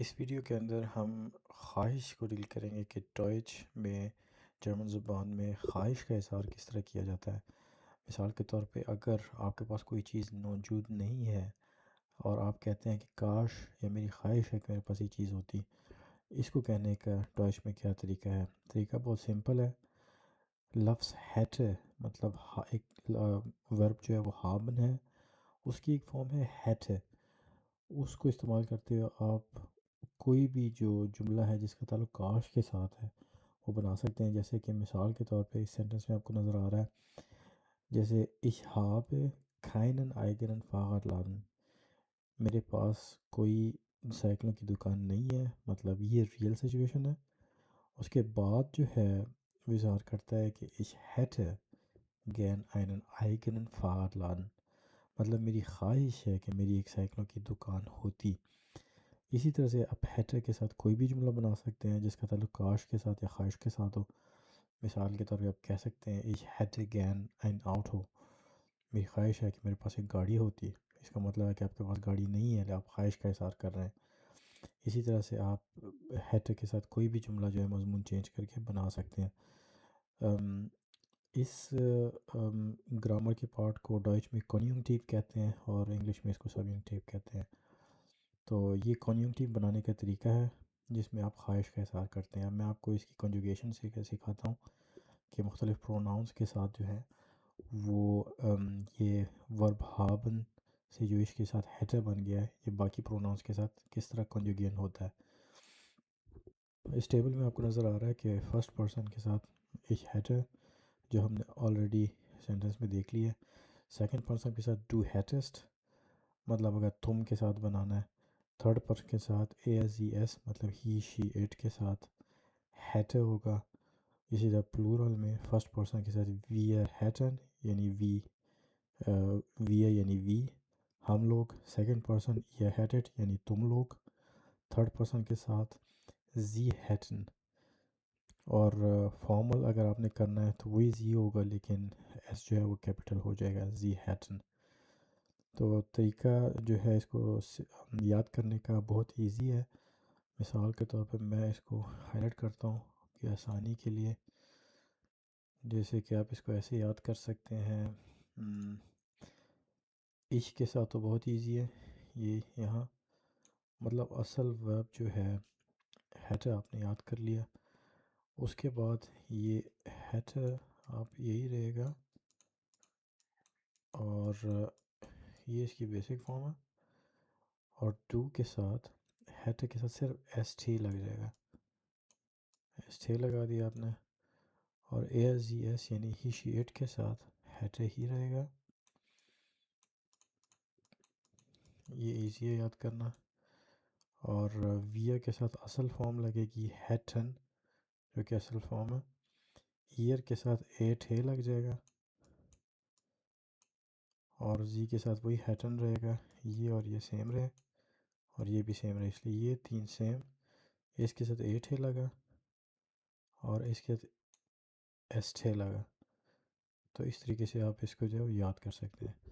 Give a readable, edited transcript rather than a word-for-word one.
اس video کے اندر ہم خواہش کو ڈیل کریں گے کہ ڈوئچ میں جرمن زبان میں خواہش کا اظہار کس طرح کیا جاتا ہے۔ مثال کے طور پہ اگر آپ کے پاس کوئی چیز موجود نہیں ہے اور آپ کہتے ہیں کہ کاش یہ میری خواہش ہے کہ میرے پاس یہ چیز ہوتی، اس کو کہنے کا ڈوئچ میں کیا طریقہ ہے؟ طریقہ بہت سمپل ہے۔ لفظ ہیٹے مطلب ایک ورب جو ہے وہ ہابن ہے، اس کی ایک فارم ہے ہیٹے۔ اس کو استعمال کرتے ہوئے آپ کوئی بھی جو جملہ ہے جس کا تعلق کاش کے ساتھ ہے وہ بنا سکتے ہیں۔ جیسے کہ مثال کے طور پہ اس سینٹنس میں آپ کو نظر آ رہا ہے، جیسے ich habe keinen eigenen Fahrradladen، میرے پاس کوئی سائیکلوں کی دکان نہیں ہے، مطلب یہ ریئل سچویشن ہے۔ اس کے بعد جو ہے وہ اظہار کرتا ہے کہ ich hätte gern einen eigenen Fahrradladen، مطلب میری خواہش ہے کہ میری ایک سائیکلوں کی دکان ہوتی۔ اسی طرح سے آپ ہیٹر کے ساتھ کوئی بھی جملہ بنا سکتے ہیں جس کا تعلق کاش کے ساتھ یا خواہش کے ساتھ ہو۔ مثال کے طور پہ آپ کہہ سکتے ہیں ich hätte gern ein Auto، میری خواہش ہے کہ میرے پاس ایک گاڑی ہوتی۔ اس کا مطلب ہے کہ آپ کے پاس گاڑی نہیں ہے، آپ خواہش کا اظہار کر رہے ہیں۔ اسی طرح سے آپ ہیٹر کے ساتھ کوئی بھی جملہ جو ہے مضمون چینج کر کے بنا سکتے ہیں۔ اس گرامر کے پارٹ کو ڈوئچ میں کنجنکٹیو کہتے ہیں اور انگلش میں اس کو سبجنکٹیو کہتے ہیں۔ تو یہ کنجنکٹیو بنانے کا طریقہ ہے جس میں آپ خواہش کا اظہار کرتے ہیں۔ اب میں آپ کو اس کی کنجوگیشن سکھاتا ہوں کہ مختلف پروناؤنس کے ساتھ جو ہے وہ یہ ورب ہابن سے جو اس کے ساتھ ہیٹر بن گیا ہے، یہ باقی پروناؤنس کے ساتھ کس طرح کنجوگین ہوتا ہے۔ اس ٹیبل میں آپ کو نظر آ رہا ہے کہ فرسٹ پرسن کے ساتھ ich hätte جو ہم نے آلریڈی سینٹنس میں دیکھ لی ہے۔ سیکنڈ پرسن کے ساتھ du hättest مطلب اگر تم کے ساتھ بنانا ہے۔ تھرڈ پرسن کے ساتھ es مطلب he she it کے ساتھ hätte ہوگا۔ اسی طرح پلورل میں فرسٹ پرسن کے ساتھ wir hätten یعنی wir یعنی we ہم لوگ۔ سیکنڈ پرسن ihr hättet یعنی تم لوگ۔ تھرڈ پرسن کے ساتھ sie hätten، اور فارمل اگر آپ نے کرنا ہے تو وہی زی ہوگا لیکن ایس جو ہے وہ کیپٹل ہو جائے گا، زی ہیٹن۔ تو طریقہ جو ہے اس کو یاد کرنے کا بہت ایزی ہے۔ مثال کے طور پہ میں اس کو ہائی لائٹ کرتا ہوں کہ آسانی کے لیے، جیسے کہ آپ اس کو ایسے یاد کر سکتے ہیں۔ عشق کے ساتھ تو بہت ایزی ہے، یہ یہاں مطلب اصل ورب جو ہے ہیٹر آپ نے یاد کر لیا۔ اس کے بعد یہ ہیٹر آپ یہی رہے گا اور یہ اس کی بیسک فارم ہے، اور ٹو کے ساتھ ہیٹر کے ساتھ صرف ایس ٹی لگ جائے گا، ایس ٹی لگا دیا آپ نے، اور اے ایس جی ایس یعنی ہی شی ایٹ کے ساتھ ہیٹر ہی رہے گا۔ یہ ایزی ہے یاد کرنا۔ اور ویا کے ساتھ اصل فارم لگے گی ہیٹن جو کہ اصل فارم ہے۔ ایئر کے ساتھ ایٹ ہے لگ جائے گا، اور زی کے ساتھ وہی ہیٹن رہے گا، یہ اور یہ سیم رہے، اور یہ بھی سیم رہے، اس لیے یہ تین سیم۔ اس کے ساتھ ایٹ ہے لگا اور اس کے ساتھ ایس ہے لگا۔ تو اس طریقے سے آپ اس کو جو ہے یاد کر سکتے ہیں۔